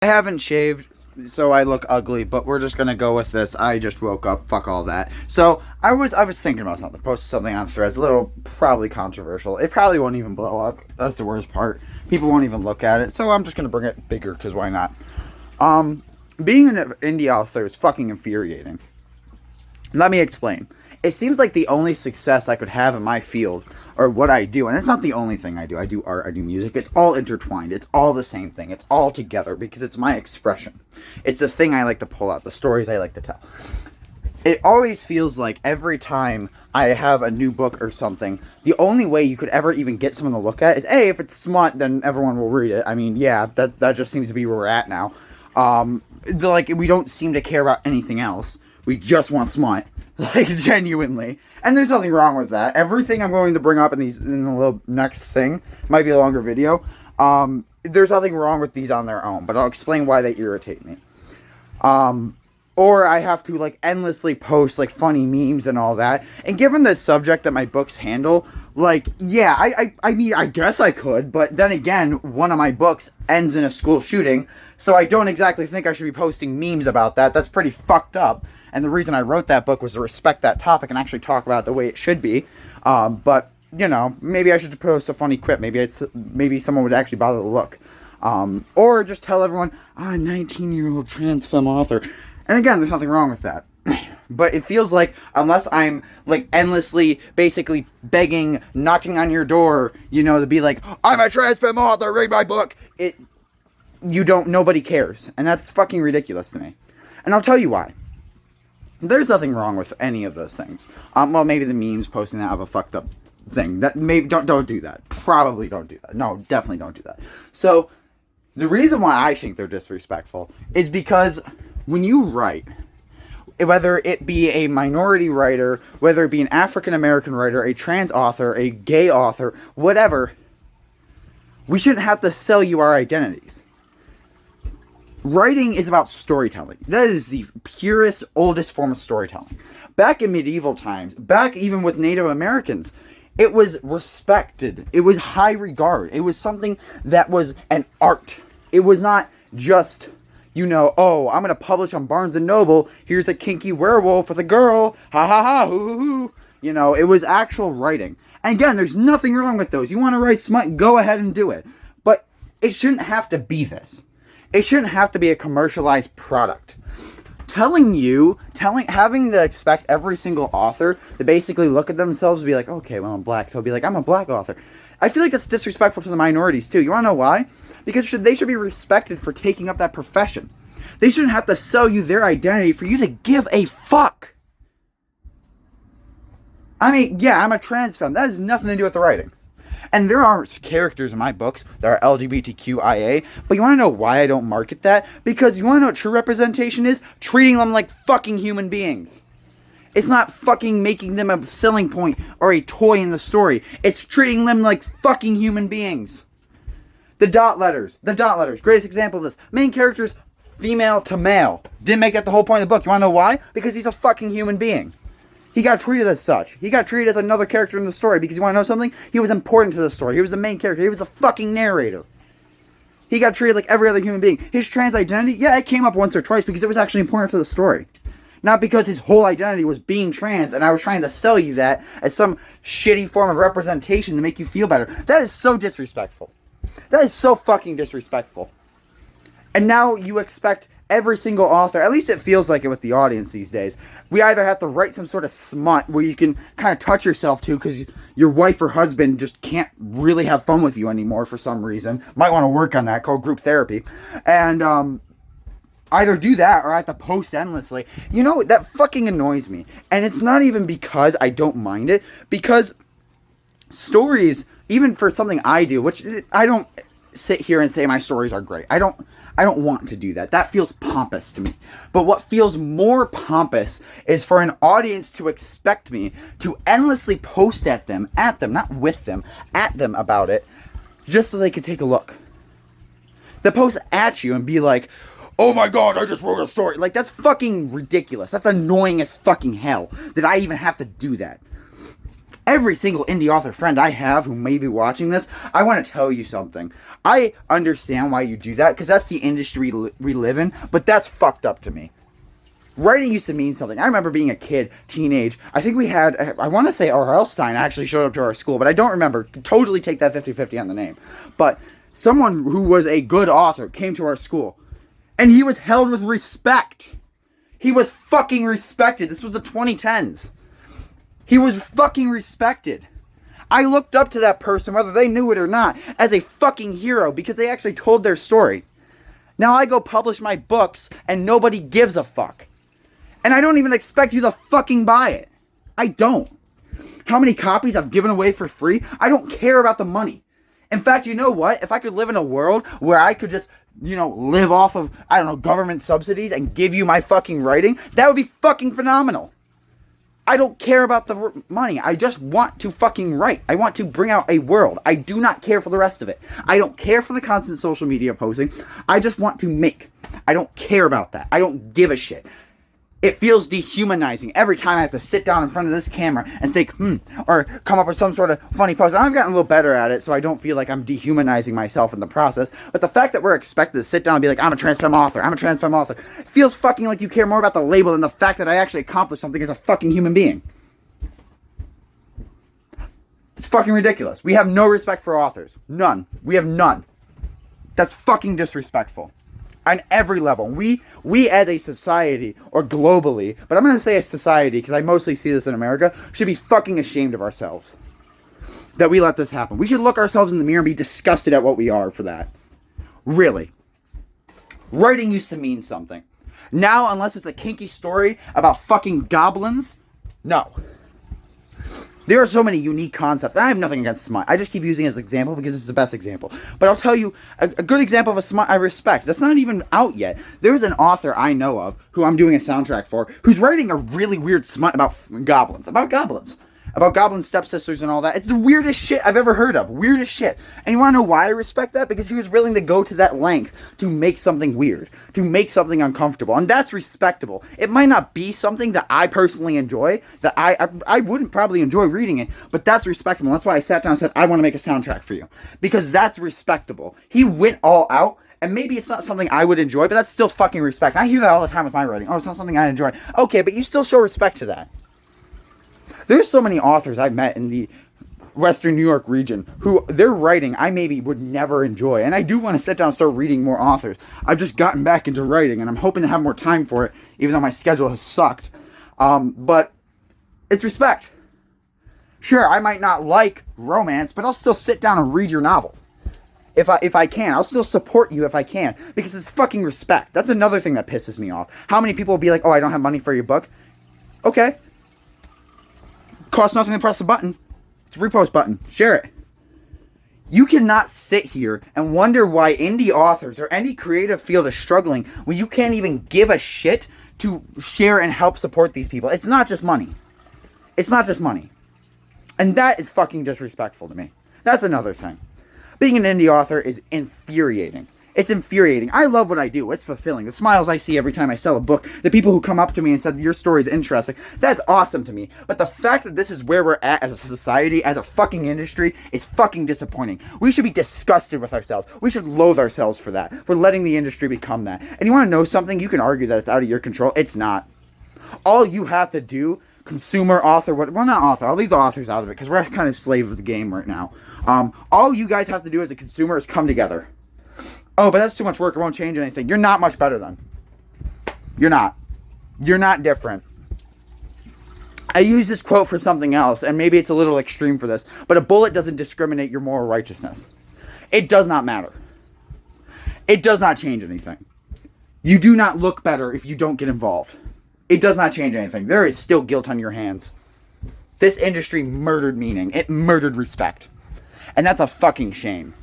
I haven't shaved, so I look ugly, but we're just gonna go with this. I just woke up, fuck all that. So I was thinking about something, posted something on Threads, a little probably controversial. It probably won't even blow up. That's the worst part. People won't even look at it, so I'm just gonna bring it bigger, because why not? Being an indie author is fucking infuriating. Let me explain. It seems like the only success I could have in my field, or what I do, and it's not the only thing I do. I do art, I do music. It's all intertwined. It's all the same thing. It's all together because it's my expression. It's the thing I like to pull out, the stories I like to tell. It always feels like every time I have a new book or something, the only way you could ever even get someone to look at is, hey, if it's smut, then everyone will read it. I mean, yeah, that just seems to be where we're at now. We don't seem to care about anything else. We just want smut. Like, genuinely. And there's nothing wrong with that. Everything I'm going to bring up in the little next thing might be a longer video. There's nothing wrong with these on their own, but I'll explain why they irritate me. Or I have to, like, endlessly post, like, funny memes and all that. And given the subject that my books handle, like, yeah, I mean, I guess I could. But then again, one of my books ends in a school shooting. So I don't exactly think I should be posting memes about that. That's pretty fucked up. And the reason I wrote that book was to respect that topic and actually talk about it the way it should be. But, you know, maybe I should post a funny quip. Maybe someone would actually bother to look. Or just tell everyone, I'm a 19-year-old transfemme author. And again, there's nothing wrong with that. But it feels like, unless I'm, like, endlessly, basically begging, knocking on your door, you know, to be like, I'm a transfemme author, read my book. Nobody cares. And that's fucking ridiculous to me. And I'll tell you why. There's nothing wrong with any of those things. Well, maybe the memes posting that of a fucked up thing. That maybe don't do that. Probably don't do that. No, definitely don't do that. So, the reason why I think they're disrespectful is because when you write, whether it be a minority writer, whether it be an African American writer, a trans author, a gay author, whatever, we shouldn't have to sell you our identities. Writing is about storytelling. That is the purest, oldest form of storytelling. Back in medieval times, back even with Native Americans, it was respected. It was high regard. It was something that was an art. It was not just, I'm going to publish on Barnes & Noble. Here's a kinky werewolf with a girl. Ha ha ha, hoo hoo hoo. It was actual writing. And again, there's nothing wrong with those. You want to write smut, go ahead and do it. But it shouldn't have to be this. It shouldn't have to be a commercialized product. Having to expect every single author to basically look at themselves and be like, okay, well, I'm black, so I'll be like, I'm a black author. I feel like that's disrespectful to the minorities, too. You want to know why? Because they should be respected for taking up that profession. They shouldn't have to sell you their identity for you to give a fuck. I mean, yeah, I'm a trans femme. That has nothing to do with the writing. And there are characters in my books that are LGBTQIA, but you want to know why I don't market that? Because you want to know what true representation is? Treating them like fucking human beings. It's not fucking making them a selling point or a toy in the story. It's treating them like fucking human beings. The dot letters, greatest example of this. Main characters, female to male. Didn't make that the whole point of the book. You want to know why? Because he's a fucking human being. He got treated as such. He got treated as another character in the story because you want to know something? He was important to the story. He was the main character. He was the fucking narrator. He got treated like every other human being. His trans identity, yeah, it came up once or twice because it was actually important to the story. Not because his whole identity was being trans and I was trying to sell you that as some shitty form of representation to make you feel better. That is so disrespectful. That is so fucking disrespectful. And now you expect every single author, at least it feels like it with the audience these days, we either have to write some sort of smut where you can kind of touch yourself to because your wife or husband just can't really have fun with you anymore for some reason. Might want to work on that, called group therapy. And either do that or I have to post endlessly. That fucking annoys me. And it's not even because I don't mind it, because stories, even for something I do, which I don't sit here and say my stories are great. I don't want to do that. That feels pompous to me. But what feels more pompous is for an audience to expect me to endlessly post at them, not with them, at them about it, just so they could take a look. They post at you and be like, oh my god, I just wrote a story. Like, that's fucking ridiculous. That's annoying as fucking hell that I even have to do that. Every single indie author friend I have who may be watching this, I want to tell you something. I understand why you do that, because that's the industry we live in, but that's fucked up to me. Writing used to mean something. I remember being a kid, teenage. I think we had, I want to say R.L. Stine actually showed up to our school, but I don't remember. Totally take that 50-50 on the name. But someone who was a good author came to our school, and he was held with respect. He was fucking respected. This was the 2010s. He was fucking respected. I looked up to that person, whether they knew it or not, as a fucking hero because they actually told their story. Now I go publish my books and nobody gives a fuck. And I don't even expect you to fucking buy it. I don't. How many copies I've given away for free? I don't care about the money. In fact, you know what? If I could live in a world where I could just, live off of, government subsidies and give you my fucking writing, that would be fucking phenomenal. I don't care about the money. I just want to fucking write. I want to bring out a world. I do not care for the rest of it. I don't care for the constant social media posting. I just want to make. I don't care about that. I don't give a shit. It feels dehumanizing every time I have to sit down in front of this camera and think, or come up with some sort of funny post. And I've gotten a little better at it, so I don't feel like I'm dehumanizing myself in the process. But the fact that we're expected to sit down and be like, I'm a transfemme author, it feels fucking like you care more about the label than the fact that I actually accomplished something as a fucking human being. It's fucking ridiculous. We have no respect for authors. None. We have none. That's fucking disrespectful. On every level. We as a society, or globally, but I'm going to say a society because I mostly see this in America, should be fucking ashamed of ourselves that we let this happen. We should look ourselves in the mirror and be disgusted at what we are for that. Really. Writing used to mean something. Now, unless it's a kinky story about fucking goblins, no. There are so many unique concepts. And I have nothing against Smut. I just keep using it as an example because it's the best example. But I'll tell you a good example of a Smut I respect. That's not even out yet. There's an author I know of who I'm doing a soundtrack for who's writing a really weird Smut about goblins. About goblin stepsisters and all that. It's the weirdest shit I've ever heard of. Weirdest shit. And you want to know why I respect that? Because he was willing to go to that length to make something weird. To make something uncomfortable. And that's respectable. It might not be something that I personally enjoy. That I wouldn't probably enjoy reading it. But that's respectable. That's why I sat down and said, I want to make a soundtrack for you. Because that's respectable. He went all out. And maybe it's not something I would enjoy. But that's still fucking respect. I hear that all the time with my writing. Oh, it's not something I enjoy. Okay, but you still show respect to that. There's so many authors I've met in the Western New York region who their writing I maybe would never enjoy. And I do want to sit down and start reading more authors. I've just gotten back into writing and I'm hoping to have more time for it, even though my schedule has sucked. But it's respect. Sure, I might not like romance, but I'll still sit down and read your novel. If I can. I'll still support you if I can. Because it's fucking respect. That's another thing that pisses me off. How many people will be like, oh, I don't have money for your book? Okay. Costs nothing to press the button. It's a repost button. Share it. You cannot sit here and wonder why indie authors or any creative field is struggling when you can't even give a shit to share and help support these people. It's not just money. It's not just money. And that is fucking disrespectful to me. That's another thing. Being an indie author is infuriating. It's infuriating. I love what I do. It's fulfilling. The smiles I see every time I sell a book, the people who come up to me and said, your story is interesting, that's awesome to me. But the fact that this is where we're at as a society, as a fucking industry, is fucking disappointing. We should be disgusted with ourselves. We should loathe ourselves for that, for letting the industry become that. And you want to know something? You can argue that it's out of your control. It's not. All you have to do, consumer, author, well, not author, I'll leave the authors out of it because we're kind of slave of the game right now. All you guys have to do as a consumer is come together. Oh, but that's too much work. It won't change anything. You're not much better then. You're not. You're not different. I use this quote for something else, and maybe it's a little extreme for this, but a bullet doesn't discriminate your moral righteousness. It does not matter. It does not change anything. You do not look better if you don't get involved. It does not change anything. There is still guilt on your hands. This industry murdered meaning. It murdered respect. And that's a fucking shame.